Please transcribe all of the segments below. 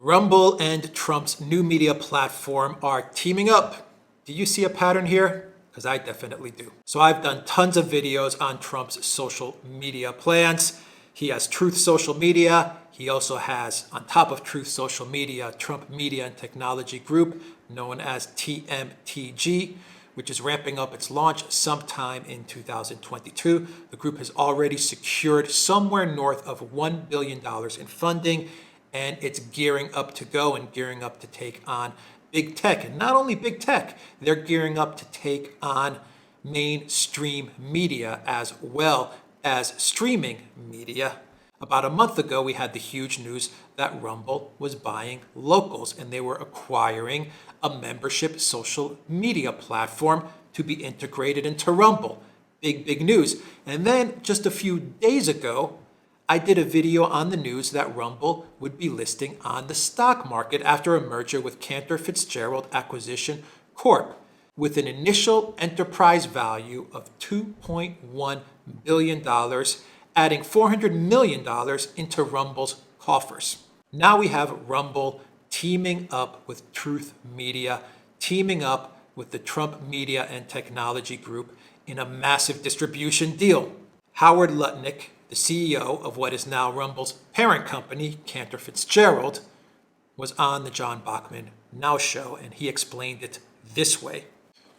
Rumble and Trump's new media platform are teaming up. Do you see a pattern here? Because I definitely do. So I've done tons of videos on Trump's social media plans. He has Truth Social Media. He also has, on top of Truth Social Media, Trump Media and Technology Group, known as TMTG, which is ramping up its launch sometime in 2022. The group has already secured somewhere north of $1 billion in funding, and it's gearing up to go and gearing up to take on big tech. And not only big tech, they're gearing up to take on mainstream media as well as streaming media. About a month ago, we had the huge news that Rumble was buying Locals, and they were acquiring a membership social media platform to be integrated into Rumble. Big news. And then just a few days ago, I did a video on the news that Rumble would be listing on the stock market after a merger with Cantor Fitzgerald Acquisition Corp. with an initial enterprise value of $2.1 billion, adding $400 million into Rumble's coffers. Now we have Rumble teaming up with Truth Media, teaming up with the Trump Media and Technology Group in a massive distribution deal. Howard Lutnick, the CEO of what is now Rumble's parent company, Cantor Fitzgerald, was on the John Bachman Now Show, and he explained it this way.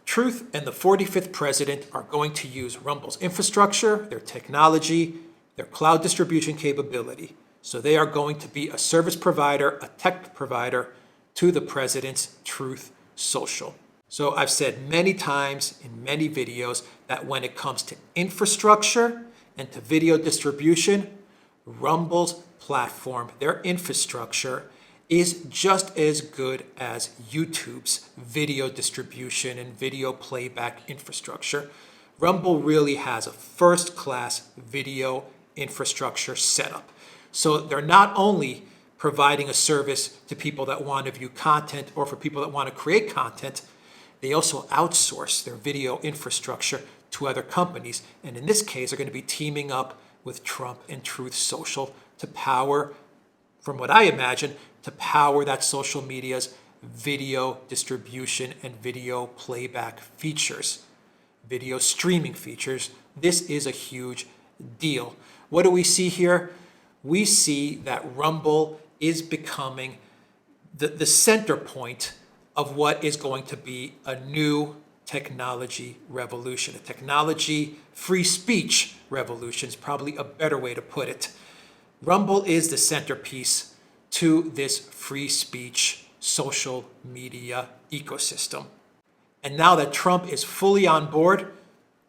Truth and the 45th president are going to use Rumble's infrastructure, their technology, their cloud distribution capability. So they are going to be a service provider, a tech provider to the president's Truth Social. So I've said many times in many videos that when it comes to infrastructure and to video distribution, Rumble's platform, their infrastructure, is just as good as YouTube's video distribution and video playback infrastructure. Rumble really has a first-class video infrastructure setup. So they're not only providing a service to people that want to view content or for people that want to create content, they also outsource their video infrastructure to other companies. And in this case, they're going to be teaming up with Trump and Truth Social to power, from what I imagine, to power that social media's video distribution and video playback features, video streaming features. This is a huge deal. What do we see here? We see that Rumble is becoming the center point of what is going to be a new technology revolution. A technology free speech revolution is probably a better way to put it. Rumble is the centerpiece to this free speech social media ecosystem. And now that Trump is fully on board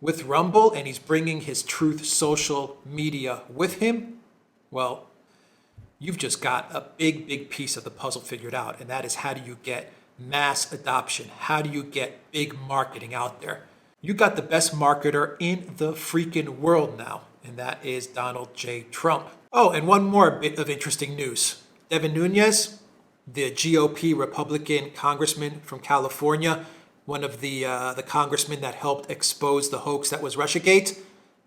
with Rumble and he's bringing his Truth Social Media with him, well, you've just got a big piece of the puzzle figured out. And that is, how do you get mass adoption? How do you get big marketing out there? You got the best marketer in the freaking world now, and that is Donald J. Trump. Oh, and one more bit of interesting news. Devin Nunes, the GOP Republican congressman from California, one of the congressmen that helped expose the hoax that was Russiagate,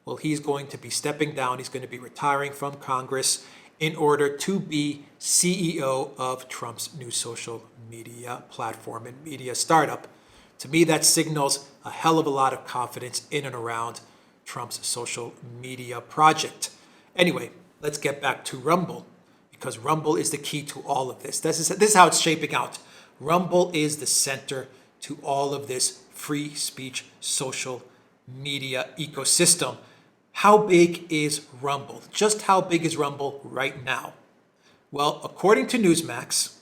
well, he's going to be stepping down. He's going to be retiring from Congress in order to be CEO of Trump's new social media platform and media startup. To me, that signals a hell of a lot of confidence in and around Trump's social media project. Anyway, let's get back to Rumble, because Rumble is the key to all of this. This is how it's shaping out. Rumble is the center to all of this free speech social media ecosystem. How big is Rumble? Just how big is Rumble right now? Well, according to Newsmax,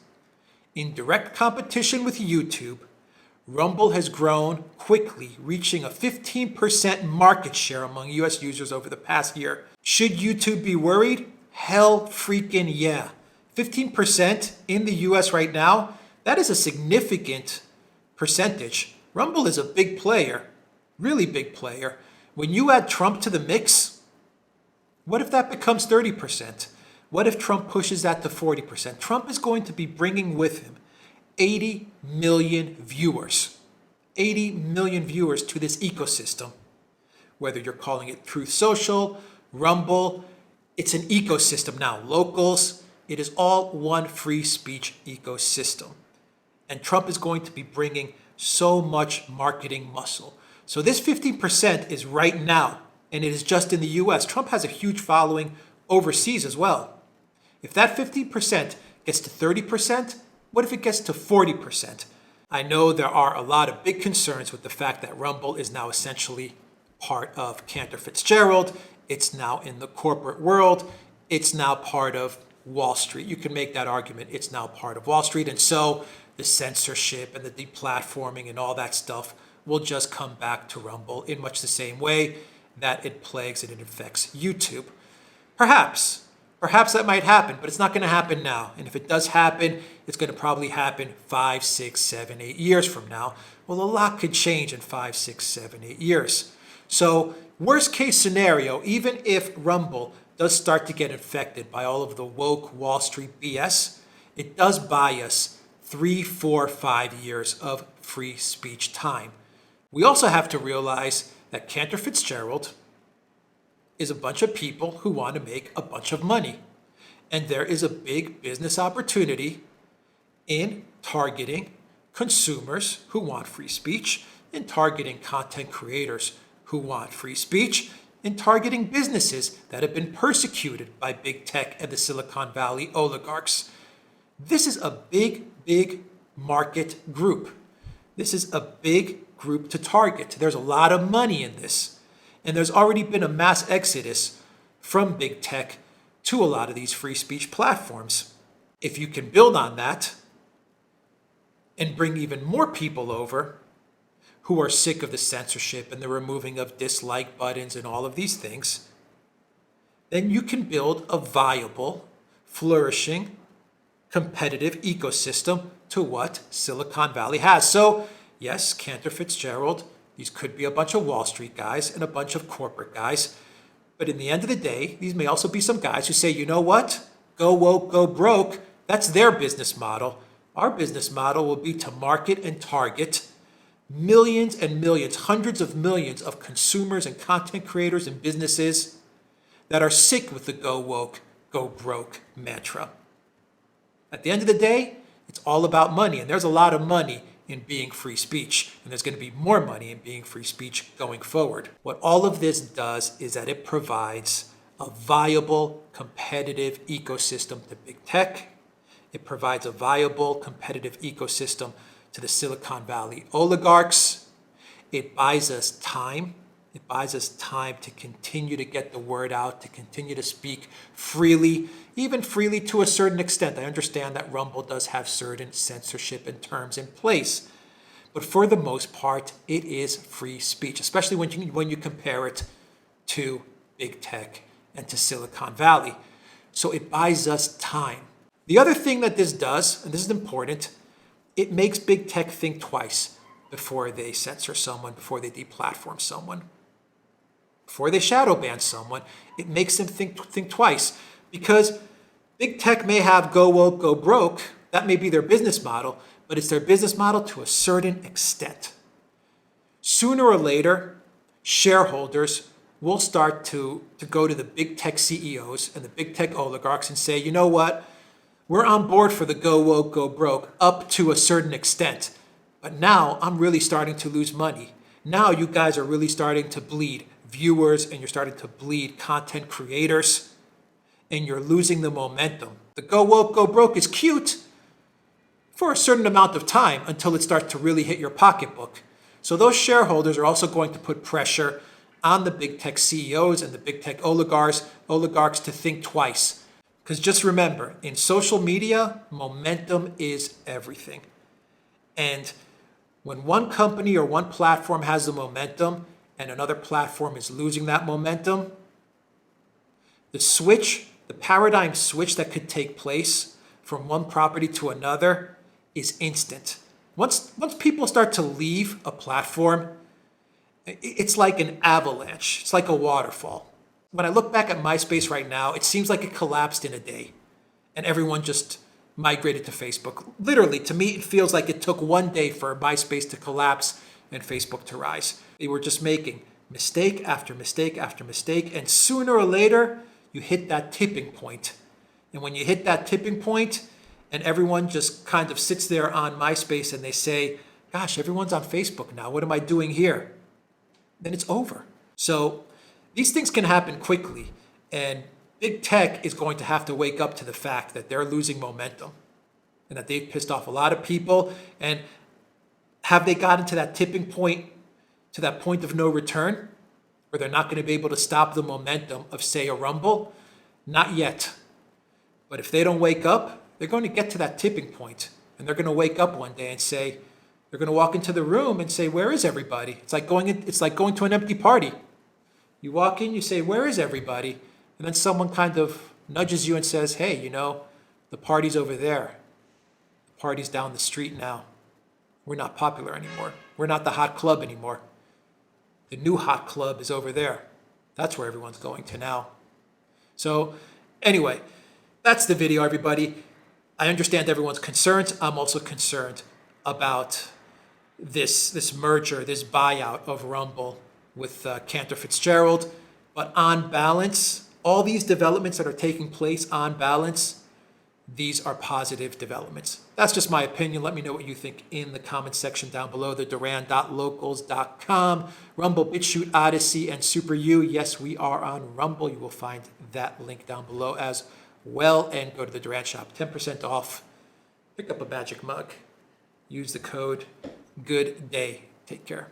in direct competition with YouTube, Rumble has grown quickly, reaching a 15% market share among US users over the past year. Should YouTube be worried? Hell freaking yeah. 15% in the US right now, that is a significant percentage. Rumble is a big player, really big player. When you add Trump to the mix, what if that becomes 30%? What if Trump pushes that to 40%? Trump is going to be bringing with him 80 million viewers. 80 million viewers to this ecosystem. Whether you're calling it Truth Social, Rumble, it's an ecosystem now. Locals It is all one free speech ecosystem. And Trump is going to be bringing so much marketing muscle. So this 15% is right now, and it is just in the US. Trump has a huge following overseas as well. If that 15% gets to 30%, what if it gets to 40%? I know there are a lot of big concerns with the fact that Rumble is now essentially part of Cantor Fitzgerald. It's now in the corporate world. It's now part of Wall Street. You can make that argument. It's now part of Wall Street. And so the censorship and the deplatforming and all that stuff will just come back to Rumble in much the same way that it plagues and it affects YouTube. Perhaps that might happen, but it's not going to happen now. And if it does happen, it's going to probably happen 5, 6, 7, 8 years from now. Well, a lot could change in 5, 6, 7, 8 years. So worst case scenario, even if Rumble does start to get infected by all of the woke Wall Street BS, it does buy us 3, 4, 5 years of free speech time. We also have to realize that Cantor Fitzgerald is a bunch of people who want to make a bunch of money. And there is a big business opportunity in targeting consumers who want free speech, in targeting content creators who want free speech, in targeting businesses that have been persecuted by big tech and the Silicon Valley oligarchs. This is a big, big market group. This is a big group to target. There's a lot of money in this. And there's already been a mass exodus from big tech to a lot of these free speech platforms. If you can build on that and bring even more people over who are sick of the censorship and the removing of dislike buttons and all of these things, then you can build a viable, flourishing, competitive ecosystem to what Silicon Valley has. So, yes, Cantor Fitzgerald, these could be a bunch of Wall Street guys and a bunch of corporate guys. But in the end of the day, these may also be some guys who say, you know what? Go woke, go broke. That's their business model. Our business model will be to market and target millions and millions, hundreds of millions of consumers and content creators and businesses that are sick with the go woke, go broke mantra. At the end of the day, it's all about money. And there's a lot of money in being free speech, and there's going to be more money in being free speech going forward. What all of this does is that it provides a viable, competitive ecosystem to big tech. It provides a viable, competitive ecosystem to the Silicon Valley oligarchs. It buys us time. It buys us time to continue to get the word out, to continue to speak freely, even freely to a certain extent. I understand that Rumble does have certain censorship and terms in place. But for the most part, it is free speech, especially when you compare it to big tech and to Silicon Valley. So it buys us time. The other thing that this does, and this is important, it makes big tech think twice before they censor someone, before they deplatform someone. Before they shadow ban someone, it makes them think twice, because big tech may have go woke, go broke. That may be their business model, but it's their business model to a certain extent. Sooner or later, shareholders will start to go to the big tech CEOs and the big tech oligarchs and say, you know what? We're on board for the go woke, go broke up to a certain extent. But now I'm really starting to lose money. Now you guys are really starting to bleed viewers, and you're starting to bleed content creators, and you're losing the momentum. The go woke, go broke is cute for a certain amount of time until it starts to really hit your pocketbook. So those shareholders are also going to put pressure on the big tech CEOs and the big tech oligarchs to think twice. Because just remember, in social media, momentum is everything. And when one company or one platform has the momentum, and another platform is losing that momentum, the paradigm switch that could take place from one property to another is instant. Once people start to leave a platform, it's like an avalanche. It's like a waterfall. When I look back at MySpace right now, it seems like it collapsed in a day, and everyone just migrated to Facebook. Literally, to me, it feels like it took one day for MySpace to collapse and Facebook to rise. They were just making mistake after mistake after mistake, and sooner or later, you hit that tipping point. And when you hit that tipping point and everyone just kind of sits there on MySpace and they say, gosh, everyone's on Facebook now. What am I doing here? Then it's over. So these things can happen quickly. And big tech is going to have to wake up to the fact that they're losing momentum and that they've pissed off a lot of people. And have they gotten to that tipping point, to that point of no return, where they're not going to be able to stop the momentum of, say, a Rumble? Not yet. But if they don't wake up, they're going to get to that tipping point, and they're going to wake up one day and say, they're going to walk into the room and say, where is everybody? It's like going to an empty party. You walk in, you say, where is everybody? And then someone kind of nudges you and says, hey, you know, the party's over there. The party's down the street now. We're not popular anymore. We're not the hot club anymore. The new hot club is over there. That's where everyone's going to now. So anyway, that's the video, everybody. I understand everyone's concerns. I'm also concerned about this merger, this buyout of Rumble with Cantor Fitzgerald. But on balance, all these developments that are taking place on balance, these are positive developments. That's just my opinion. Let me know what you think in the comment section down below. The Duran.locals.com, Rumble, BitChute, ODYSEE, and SuperU. Yes, we are on Rumble. You will find that link down below as well. And go to the Duran shop, 10% off. Pick up a magic mug. Use the code. Good day. Take care.